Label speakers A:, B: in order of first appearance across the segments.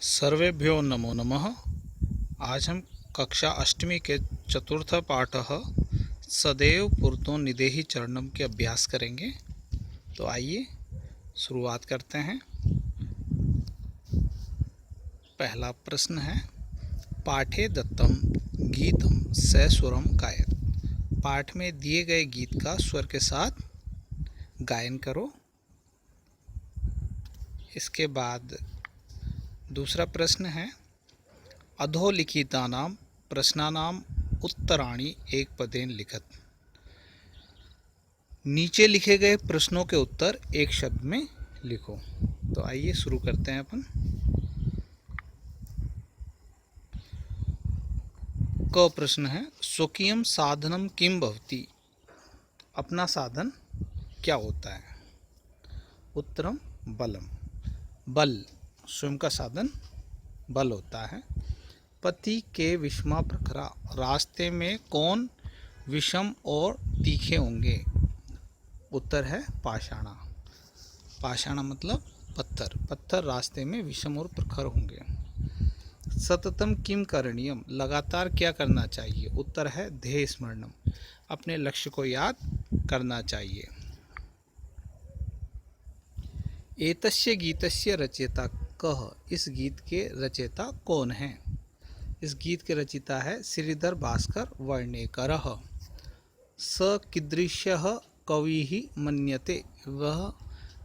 A: सर्वेभ्यो नमो नमः। आज हम कक्षा अष्टमी के चतुर्थ पाठ सदैव पुरतो निदेहि चरणम के अभ्यास करेंगे। तो आइए शुरुआत करते हैं। पहला प्रश्न है, पाठे दत्तम गीतम सस्वरम गायत। पाठ में दिए गए गीत का स्वर के साथ गायन करो। इसके बाद दूसरा प्रश्न है, अधोलिखितानां प्रश्नानां उत्तराणि एक पदेन लिखत। नीचे लिखे गए प्रश्नों के उत्तर एक शब्द में लिखो। तो आइए शुरू करते हैं अपन। क प्रश्न है, स्वकीयम साधनम किम भवति। अपना साधन क्या होता है। उत्तरम बलम। बल स्वयं का साधन बल होता है। पति के विषमा प्रखरा। रास्ते में कौन विषम और तीखे होंगे। उत्तर है पाषाणा। पाषाणा मतलब पत्थर। पत्थर रास्ते में विषम और प्रखर होंगे। सततम किम करणीयम। लगातार क्या करना चाहिए। उत्तर है ध्येय स्मरणम। अपने लक्ष्य को याद करना चाहिए। एतस्य गीतस्य रचयिता कः। इस गीत के रचयिता कौन है। इस गीत के रचयिता है श्रीधर भास्कर वर्णेकरः। स कीदृशः कविः मन्यते। वह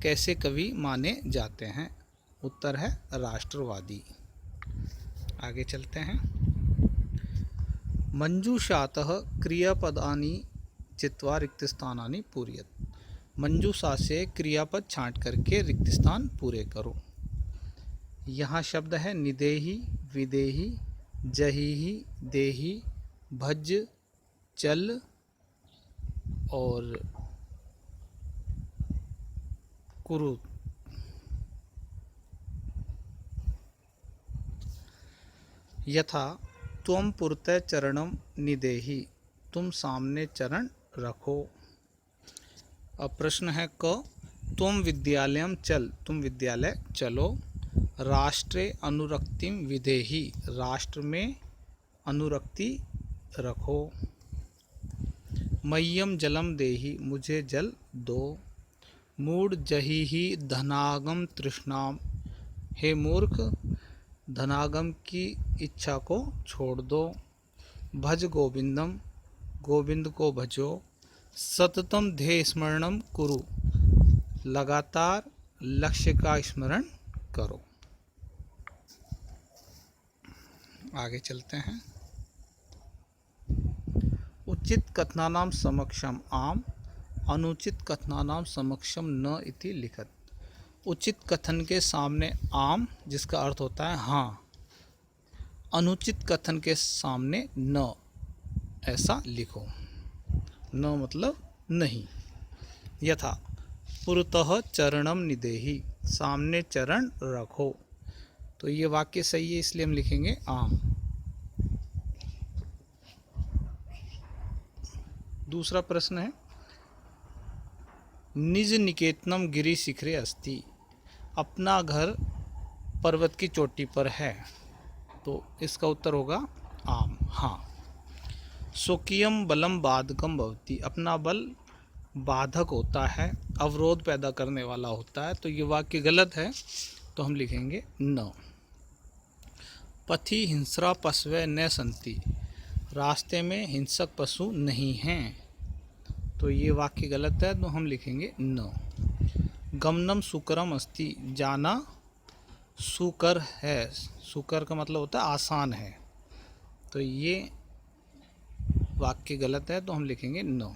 A: कैसे कवि माने जाते हैं। उत्तर है राष्ट्रवादी। आगे चलते हैं। मंजूषातः क्रियापदानि चित्वा रिक्तस्थानानि पूरयत। मंजूषा से क्रियापद छांट करके रिक्त स्थान पूरे करो। यहाँ शब्द है निदेहि, विदेहि, जहिहि, देहि, भज, चल और कुरु। यथा त्वं पुरतः चरणम निदेहि। तुम सामने चरण रखो। अब प्रश्न है क, तुम विद्यालयम चल। तुम विद्यालय चलो। राष्ट्रे अनुरक्तिम विधेहि। राष्ट्र में अनुरक्ति रखो। मह्यम जलम देहि। मुझे जल दो। मूढ़ जहिहि धनागम तृष्णाम। हे मूर्ख, धनागम की इच्छा को छोड़ दो। भज गोविंदम। गोविंद को भजो। सततम ध्येय स्मरणम कुरु। लगातार लक्ष्य का स्मरण करो। आगे चलते हैं। उचित कथनानां समक्षम आम, अनुचित कथनानां समक्षम न इति लिखत। उचित कथन के सामने आम, जिसका अर्थ होता है हाँ। अनुचित कथन के सामने न, ऐसा लिखो। न मतलब नहीं। यथा पुरतः चरणम निदेहि। सामने चरण रखो। तो ये वाक्य सही है, इसलिए हम लिखेंगे आम। दूसरा प्रश्न है, निज निकेतनम गिरि शिखरे अस्ति। अपना घर पर्वत की चोटी पर है। तो इसका उत्तर होगा आम, हाँ। स्वकीयम बलम बाधकम भवति। अपना बल बाधक होता है, अवरोध पैदा करने वाला होता है। तो ये वाक्य गलत है, तो हम लिखेंगे न। पथि हिंस्रा पशवे न संति। रास्ते में हिंसक पशु नहीं हैं। तो ये वाक्य गलत है, तो हम लिखेंगे न। गमनम सुकरम अस्ति। जाना सुकर है। सुकर का मतलब होता है आसान है। तो ये वाक्य गलत है, तो हम लिखेंगे न।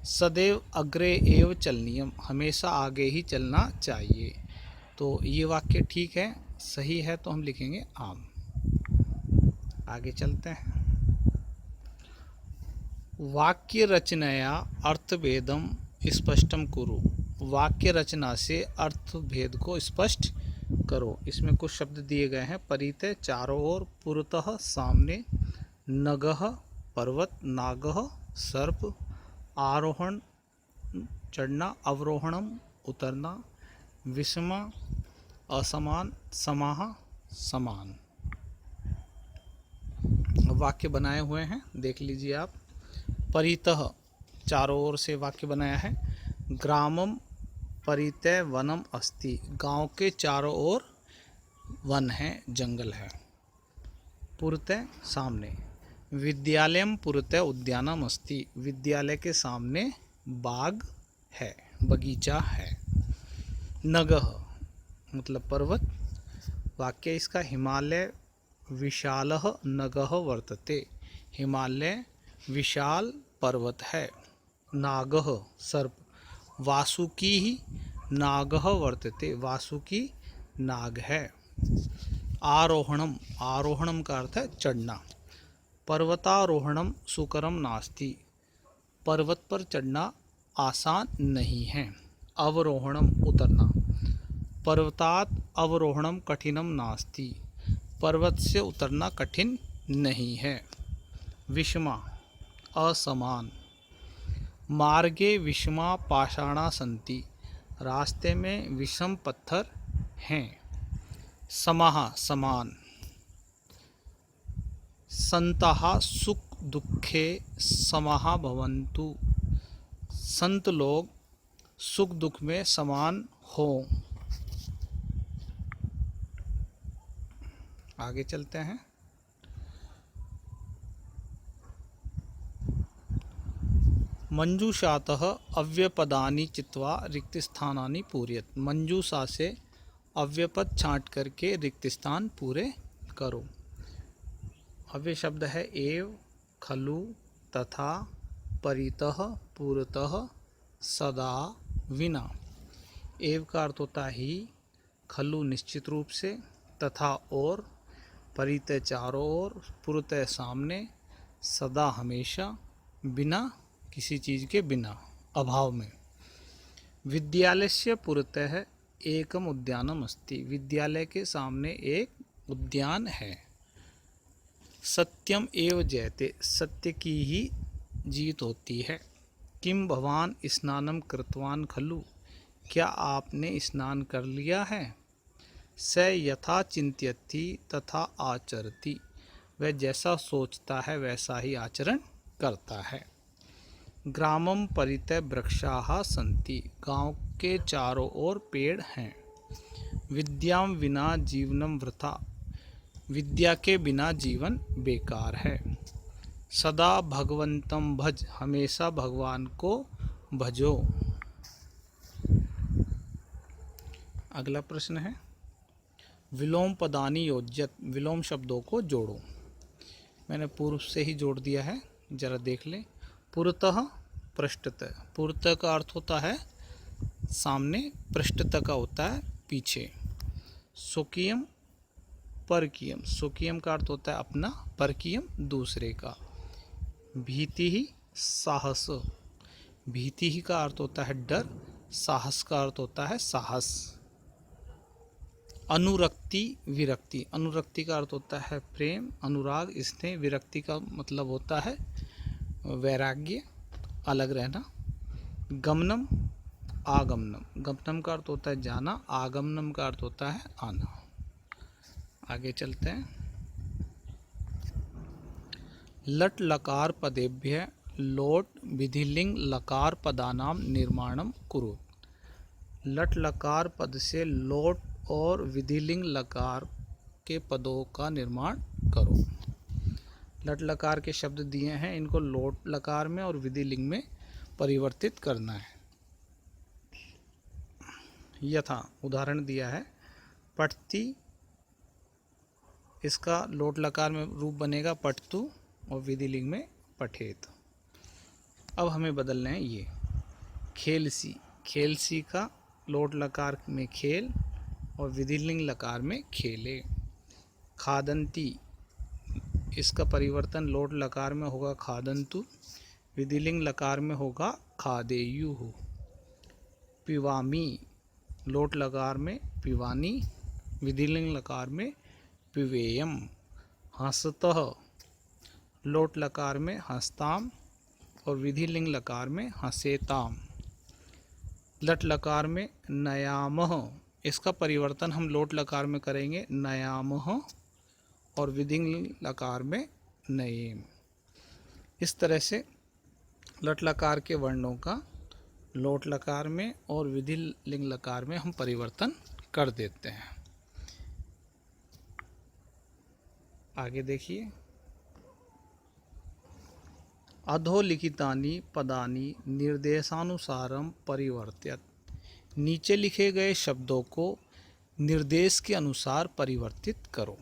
A: सदैव अग्रे एव चलनीयम। हमेशा आगे ही चलना चाहिए। तो ये वाक्य ठीक है, सही है, तो हम लिखेंगे आम। आगे चलते हैं। वाक्य रचनया अर्थभेदम स्पष्टम कुरु। वाक्य रचना से अर्थभेद को स्पष्ट करो। इसमें कुछ शब्द दिए गए हैं। परितः चारों ओर, पुरतः सामने, नगः पर्वत, नागः सर्प, आरोहण चढ़ना, अवरोहणम उतरना, विषमा असमान, समाह समान। वाक्य बनाए हुए हैं, देख लीजिए आप। परितः, चारों ओर से वाक्य बनाया है। ग्रामम परितः वनम अस्ति, गांव के चारों ओर वन है, जंगल है। पुरतः, सामने। विद्यालयम पुरतः उद्यानम अस्ति, विद्यालय के सामने बाग है, बगीचा है। नगह मतलब पर्वत। वाक्य इसका, हिमालय विशालः नगः वर्तते, हिमालय विशाल पर्वत है। नागः सर्प, वासुकी नागः वर्तते, वासुकी नाग है। आरोहणम, आरोहणम का अर्थ है चढ़ना। पर्वतारोहणम सुकरम नास्ति, पर्वत पर चढ़ना आसान नहीं है। अवरोहणम उतरना, पर्वतात अवरोहणम कठिनम नास्ति, पर्वत से उतरना कठिन नहीं है। विषमा असमान, मार्गे विषमा पाषाणा सन्ति, रास्ते में विषम पत्थर हैं। समाः समान। संताः सुख दुखे समाः भवन्तु, संत लोग सुख दुख में समान हो। आगे चलते हैं। मंजूषातः अव्यपदानि चित्वा रिक्त स्थानानि पूरयत, मंजूषा से अव्यपद छांट करके रिक्त स्थान पूरे करो। अव्यय शब्द है एव, खलु, तथा, परितः, पुरतः, सदा, विना। एव का अर्थ होता ही, खलु निश्चित रूप से, तथा और, परितः चारों ओर, पुरतः सामने, सदा हमेशा, बिना किसी चीज़ के बिना, अभाव में। विद्यालयस्य पुरतः एकम उद्यानम अस्ति, विद्यालय के सामने एक उद्यान है। सत्यम एव जयते, सत्य की ही जीत होती है। किम भवान स्नानम कृतवान खलु, क्या आपने स्नान कर लिया है। स यथा चिंत्यति तथा आचरति, वह जैसा सोचता है वैसा ही आचरण करता है। ग्रामम परितः वृक्षाः सन्ति, गांव के चारों ओर पेड़ हैं। विद्याम विना जीवनम वृथा, विद्या के बिना जीवन बेकार है। सदा भगवंतम भज, हमेशा भगवान को भजो। अगला प्रश्न है, विलोम पदानि योज्यत, विलोम शब्दों को जोड़ो। मैंने पूर्व से ही जोड़ दिया है, जरा देख लें। पुरतः पृष्ठतः, पुरतः का अर्थ होता है सामने, पृष्ठतः का होता है पीछे। स्वकीयम परकीयम, स्वकीयम का अर्थ होता है अपना, परकीयम दूसरे का। भीति ही साहस, भीति ही का अर्थ होता है डर, साहस का अर्थ होता है साहस। अनुरक्ति विरक्ति, अनुरक्ति का अर्थ होता है प्रेम, अनुराग, स्नेह। विरक्ति का मतलब होता है वैराग्य, अलग रहना। गमनम आगमनम, गमनम का अर्थ होता है जाना, आगमनम का अर्थ होता है आना। आगे चलते हैं। लट लकार पदेभ्य लोट विधिलिंग लकार पदानाम निर्माणम कुरु, लट लकार पद से लोट और विधिलिंग लकार के पदों का निर्माण करो। लट लकार के शब्द दिए हैं, इनको लोट लकार में और विधिलिंग में परिवर्तित करना है। यथा उदाहरण दिया है, पठती, इसका लोट लकार में रूप बनेगा पठतु और विधिलिंग में पठेत। अब हमें बदलना है ये। खेलसी, खेलसी का लोट लकार में खेल और विधिलिंग लकार में खेले। खादंती, इसका परिवर्तन लोट लकार में होगा खादंतु, विधिलिंग लकार में होगा खादेयु। पिवामी, लोट लकार में पिवानी, विधिलिंग लकार में पिवेयम। हंसतः, लोट लकार में हंसताम और विधिलिंग लकार में हंसेताम। लट लकार में नयामः, इसका परिवर्तन हम लोट लकार में करेंगे नयामः और विधिंग लकार में नयेम। इस तरह से लट लकार के वर्णों का लोट लकार में और विधि लिंग लकार में हम परिवर्तन कर देते हैं। आगे देखिए, अधोलिखितानि पदानि निर्देशानुसारम परिवर्त्यत। नीचे लिखे गए शब्दों को निर्देश के अनुसार परिवर्तित करो।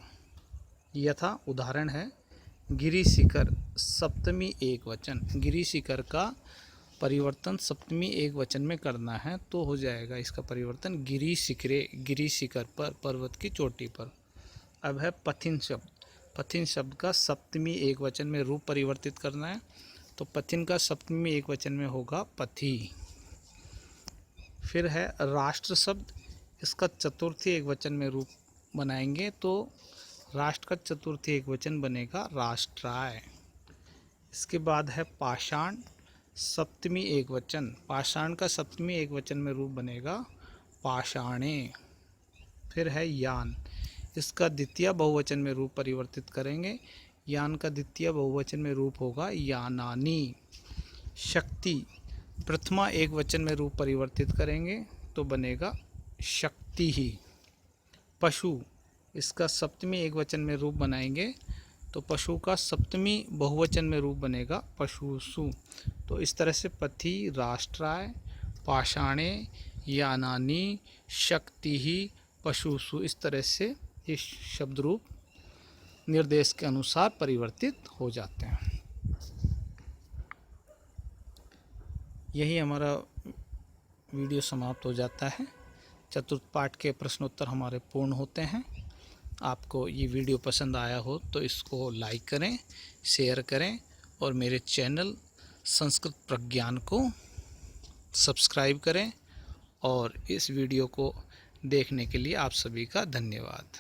A: यथा उदाहरण है गिरिशिखर सप्तमी एक वचन। गिरिशिखर का परिवर्तन सप्तमी एक वचन में करना है तो हो जाएगा इसका परिवर्तन गिरिशिखरे, गिरिशिखर पर, पर्वत की चोटी पर। अब है पथिन शब्द। पथिन शब्द का सप्तमी एक वचन में रूप परिवर्तित करना है तो पथिन का सप्तमी एक वचन में होगा पथि। फिर है राष्ट्र शब्द। इसका चतुर्थी एक वचन में रूप बनाएंगे तो राष्ट्र का चतुर्थी एक वचन बनेगा राष्ट्राय। इसके बाद है पाषाण सप्तमी एक वचन। पाषाण का सप्तमी एक वचन में रूप बनेगा पाषाणे। फिर है यान। इसका द्वितीय बहुवचन में रूप परिवर्तित करेंगे। यान का द्वितीय बहुवचन में रूप होगा यानानि। शक्ति प्रथमा एक वचन में रूप परिवर्तित करेंगे तो बनेगा शक्ति ही। पशु, इसका सप्तमी एक वचन में रूप बनाएंगे तो पशु का सप्तमी बहुवचन में रूप बनेगा पशुसु। तो इस तरह से पथि, राष्ट्राय, पाषाणे, यानानि, शक्ति ही, पशुसु, इस तरह से ये शब्द रूप निर्देश के अनुसार परिवर्तित हो जाते हैं। यही हमारा वीडियो समाप्त हो जाता है। चतुर्थ पाठ के प्रश्नोत्तर हमारे पूर्ण होते हैं। आपको ये वीडियो पसंद आया हो तो इसको लाइक करें, शेयर करें और मेरे चैनल संस्कृत प्रज्ञान को सब्सक्राइब करें। और इस वीडियो को देखने के लिए आप सभी का धन्यवाद।